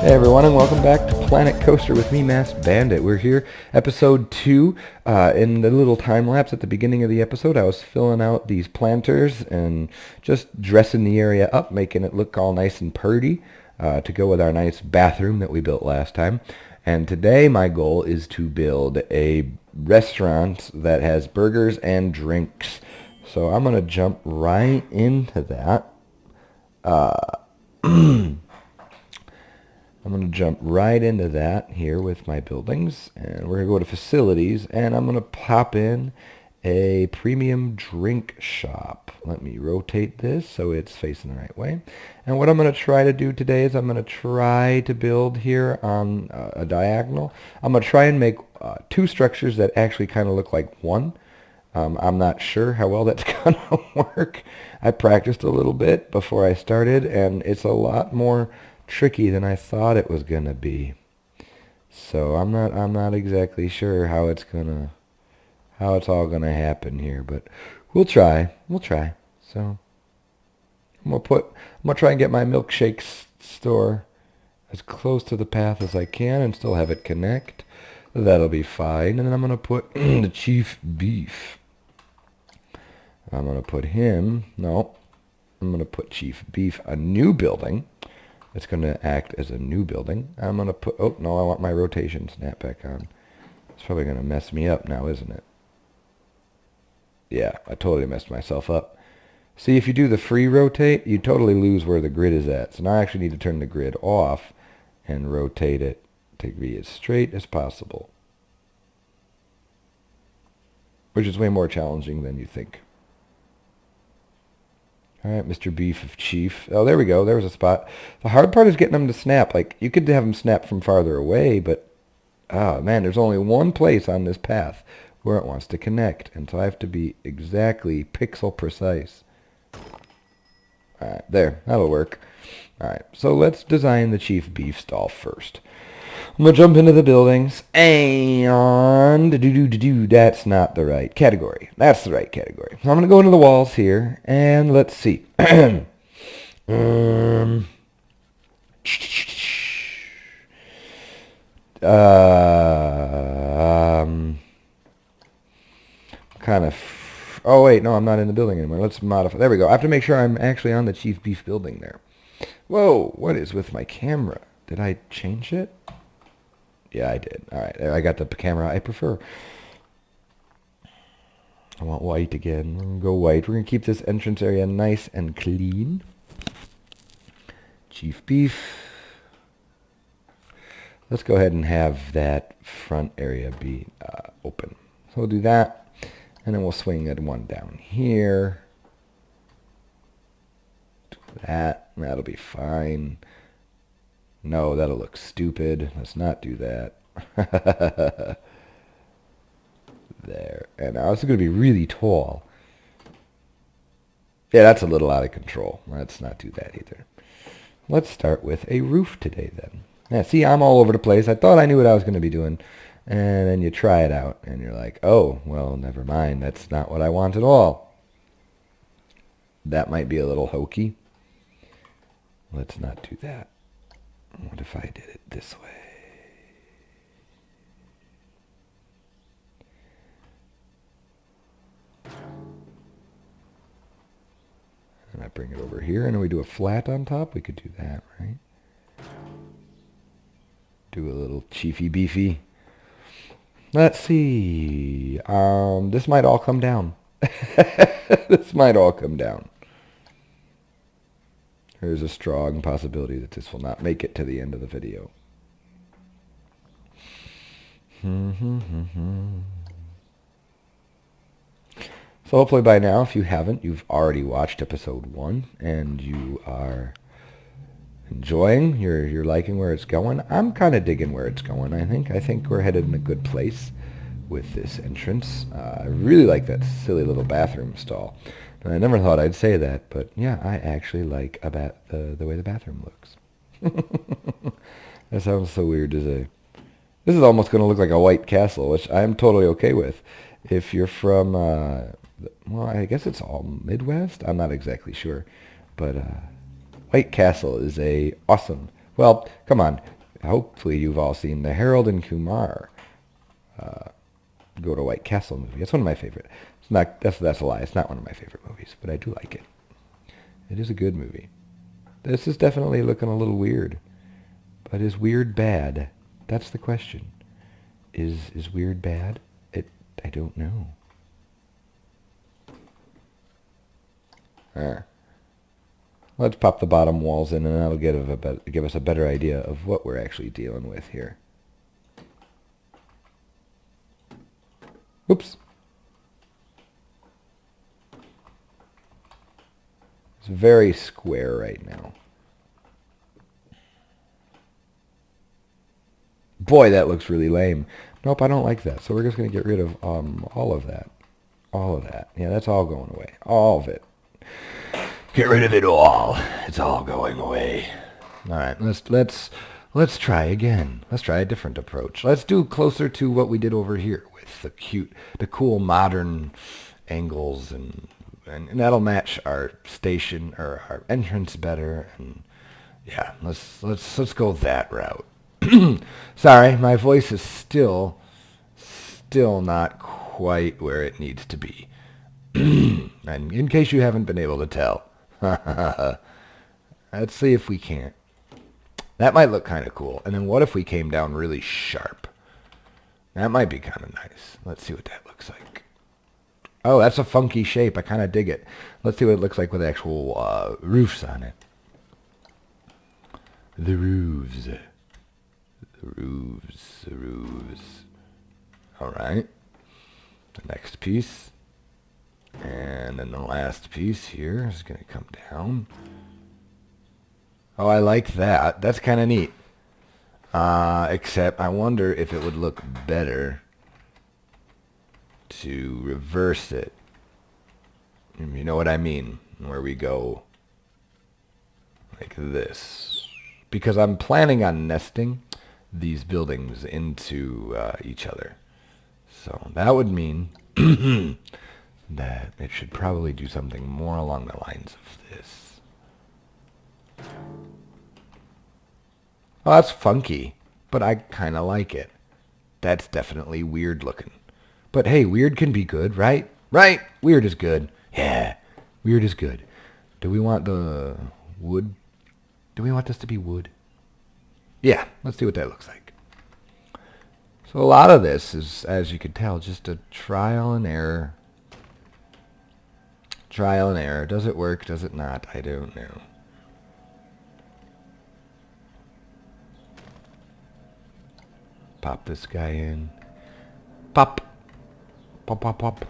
Hey everyone, and welcome back to Planet Coaster with me, Masked Bandit. We're here, episode 2. In the little time lapse at the beginning of the episode, I was filling out these planters and just dressing the area up, making it look all nice and purty to go with our nice bathroom that we built last time. And today my goal is to build a restaurant that has burgers and drinks. So I'm going to jump right into that. I'm going to jump right into that here with my buildings, and we're going to go to facilities, and I'm going to pop in a premium drink shop. Let me rotate this so it's facing the right way. And what I'm going to try to do today is I'm going to try to build here on a diagonal. I'm going to try and make two structures that actually kind of look like one. I'm not sure how well that's going to work. I practiced a little bit before I started, and it's a lot more tricky than I thought it was gonna be. So I'm not exactly sure how it's all gonna happen here, but we'll try. So I'm gonna try and get my milkshake store as close to the path as I can and still have it connect. That'll be fine. And then I'm gonna put the chief beef. I'm gonna put chief beef, a new building. It's going to act as a new building. I'm going to put... Oh, no, I want my rotation snap back on. It's probably going to mess me up now, isn't it? Yeah, I totally messed myself up. See, if you do the free rotate, you totally lose where the grid is at. So now I actually need to turn the grid off and rotate it to be as straight as possible. Which is way more challenging than you think. All right, Mr. Beef of Chief. Oh, there we go. There was a spot. The hard part is getting them to snap. Like, you could have them snap from farther away, but, oh, man, there's only one place on this path where it wants to connect. And so I have to be exactly pixel precise. All right, there. That'll work. All right, so let's design the Chief Beef stall first. I'm going to jump into the buildings, and that's not the right category. That's the right category. So I'm going to go into the walls here, and let's see. Kind of... Oh, wait, no, I'm not in the building anymore. Let's modify. There we go. I have to make sure I'm actually on the Chief Beef building there. Whoa, what is with my camera? Did I change it? Yeah, I did. All right, I got the camera I prefer. I want white again. I'm going to go white. We're going to keep this entrance area nice and clean. Chief Beef. Let's go ahead and have that front area be open. So we'll do that, and then we'll swing that one down here. Do that. That'll be fine. No, that'll look stupid. Let's not do that. There. And now this is going to be really tall. Yeah, that's a little out of control. Let's not do that either. Let's start with a roof today then. Yeah, see, I'm all over the place. I thought I knew what I was going to be doing. And then you try it out, and you're like, oh, well, never mind. That's not what I want at all. That might be a little hokey. Let's not do that. What if I did it this way? And I bring it over here, and then we do a flat on top. We could do that, right? Do a little chiefy beefy. Let's see. This might all come down. This might all come down. There's a strong possibility that this will not make it to the end of the video. So hopefully by now, if you haven't, you've already watched episode 1 and you are enjoying, you're liking where it's going. I'm kind of digging where it's going, I think we're headed in a good place with this entrance. I really like that silly little bathroom stall. And I never thought I'd say that, but yeah, I actually like the way the bathroom looks. That sounds so weird to say. This is almost going to look like a White Castle, which I'm totally okay with. If you're from, well, I guess it's all Midwest. I'm not exactly sure. But White Castle is a awesome Well, come on. Hopefully you've all seen the Harold and Kumar Go to White Castle movie. It's one of my favorite. It's not. That's a lie. It's not one of my favorite movies, but I do like it. It is a good movie. This is definitely looking a little weird, but is weird bad? That's the question. Is weird bad? I don't know. Let's pop the bottom walls in, and that'll give us a better idea of what we're actually dealing with here. Oops. It's very square right now. Boy, that looks really lame. Nope, I don't like that. So we're just going to get rid of all of that. All of that. Yeah, that's all going away. All of it. Get rid of it all. It's all going away. All right, let's try again. Let's try a different approach. Let's do closer to what we did over here with the cool modern angles, and that'll match our station or our entrance better. And yeah, let's go that route. Sorry, my voice is still not quite where it needs to be. And in case you haven't been able to tell, let's see if we can't. That might look kind of cool. And then what if we came down really sharp? That might be kind of nice. Let's see what that looks like. Oh, that's a funky shape. I kind of dig it. Let's see what it looks like with actual roofs on it. The roofs. The roofs. All right. The next piece. And then the last piece here is going to come down. Oh, I like that. That's kind of neat. Except I wonder if it would look better to reverse it. You know what I mean? Where we go like this. Because I'm planning on nesting these buildings into each other. So that would mean that it should probably do something more along the lines of this. Oh, that's funky, but I kind of like it. That's definitely weird looking. But hey, weird can be good, right? Right? Weird is good. Yeah, weird is good. Do we want the wood? Do we want this to be wood? Yeah, let's see what that looks like. So a lot of this is, as you can tell, just a trial and error. Trial and error. Does it work? Does it not? I don't know. Pop this guy in. Pop. Pop, pop, pop.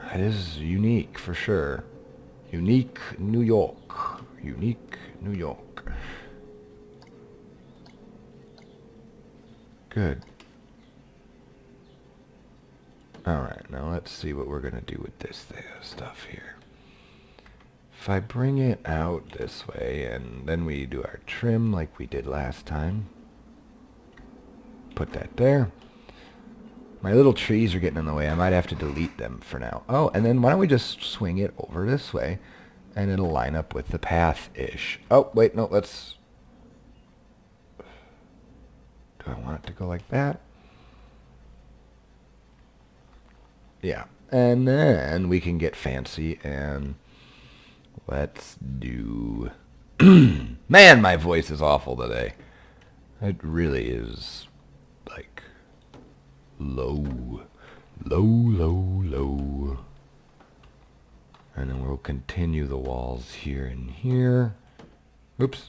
That is unique for sure. Unique New York. Unique New York. Good. Alright, now let's see what we're going to do with this stuff here. If I bring it out this way, and then we do our trim like we did last time. Put that there. My little trees are getting in the way. I might have to delete them for now. Oh, and then why don't we just swing it over this way, and it'll line up with the path-ish. Oh, wait, no, let's... Do I want it to go like that? Yeah, and then we can get fancy and let's do... Man, my voice is awful today. It really is, like, low. Low, low, low. And then we'll continue the walls here and here. Oops.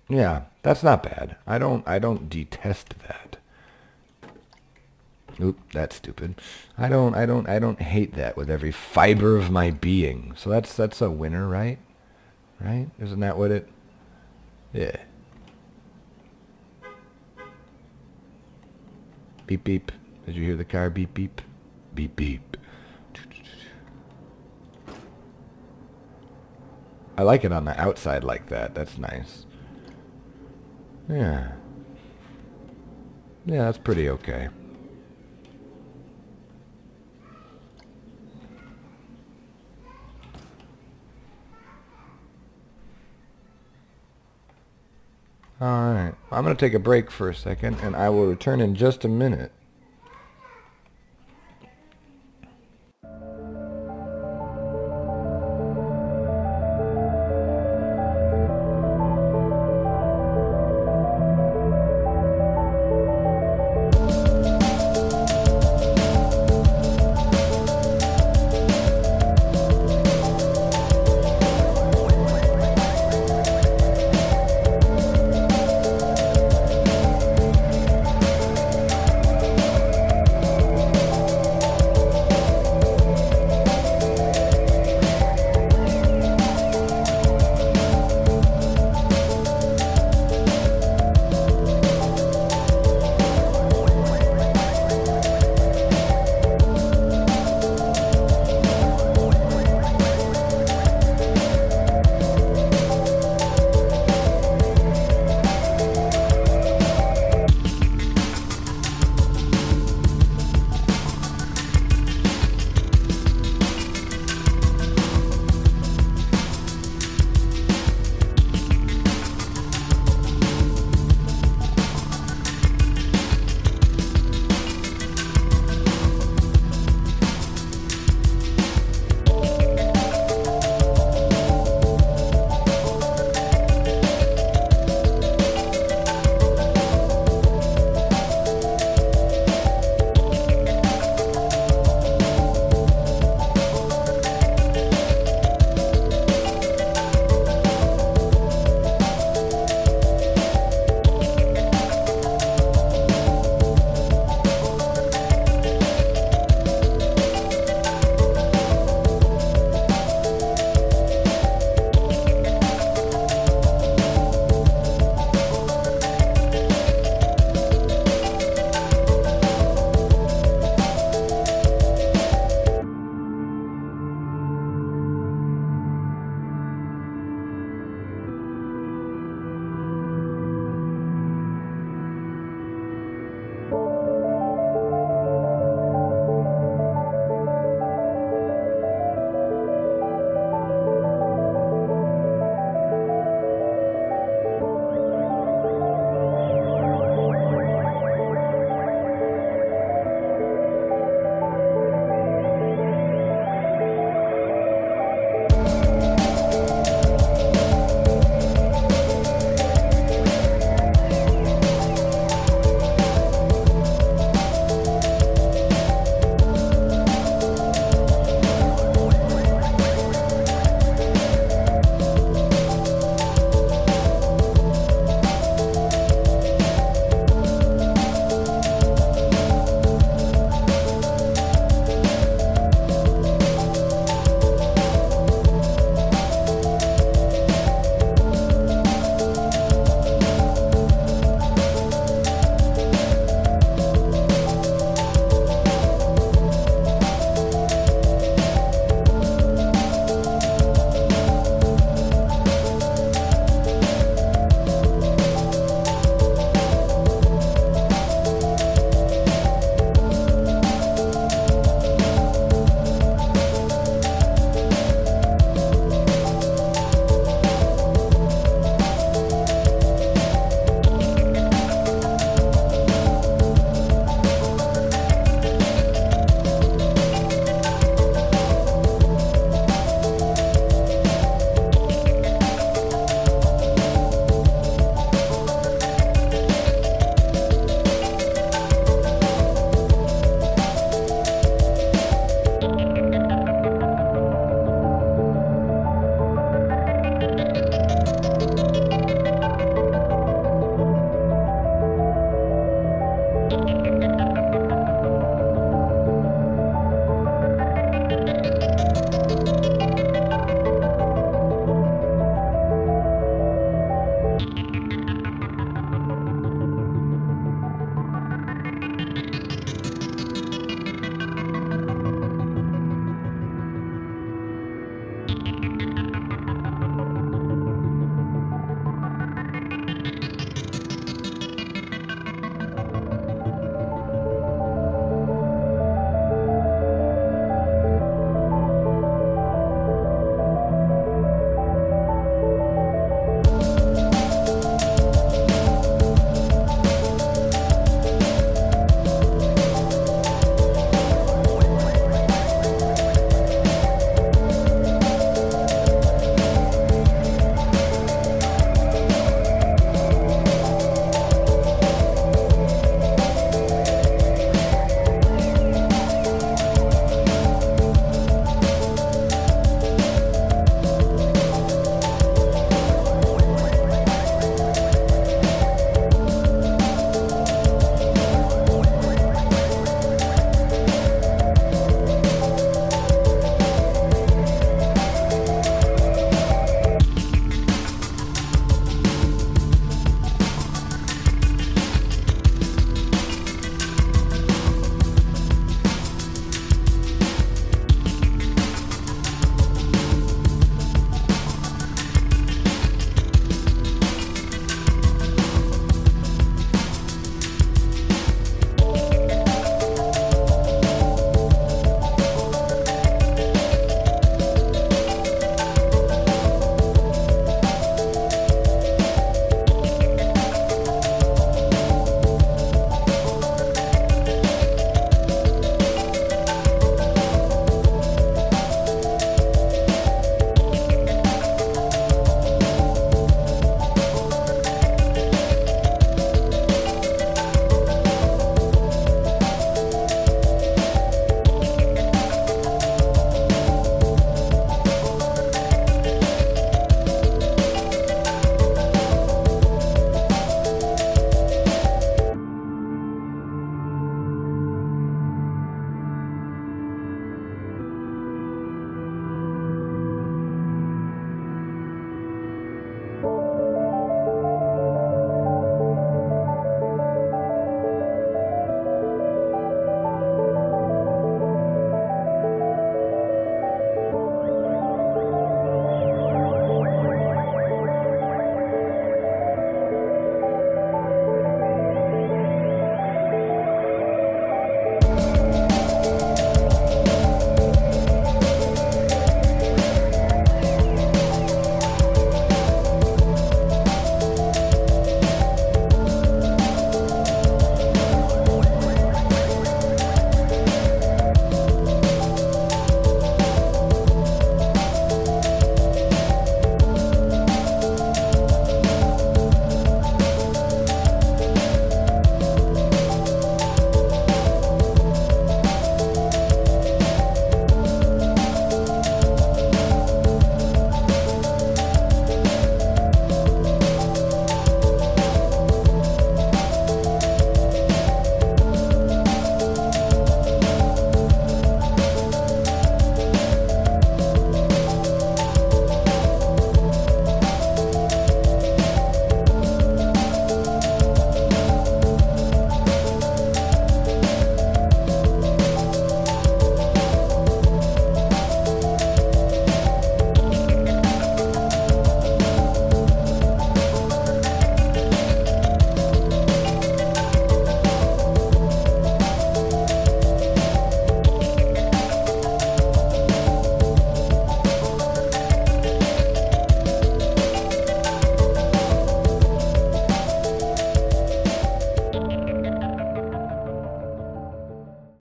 Yeah, that's not bad. I don't detest that. Oop, that's stupid. I don't hate that with every fiber of my being. So that's a winner, right? Right? Isn't that what it... Yeah. Beep, beep. Did you hear the car beep, beep? Beep, beep. I like it on the outside like that. That's nice. Yeah. Yeah, that's pretty okay. Alright, I'm going to take a break for a second, and I will return in just a minute.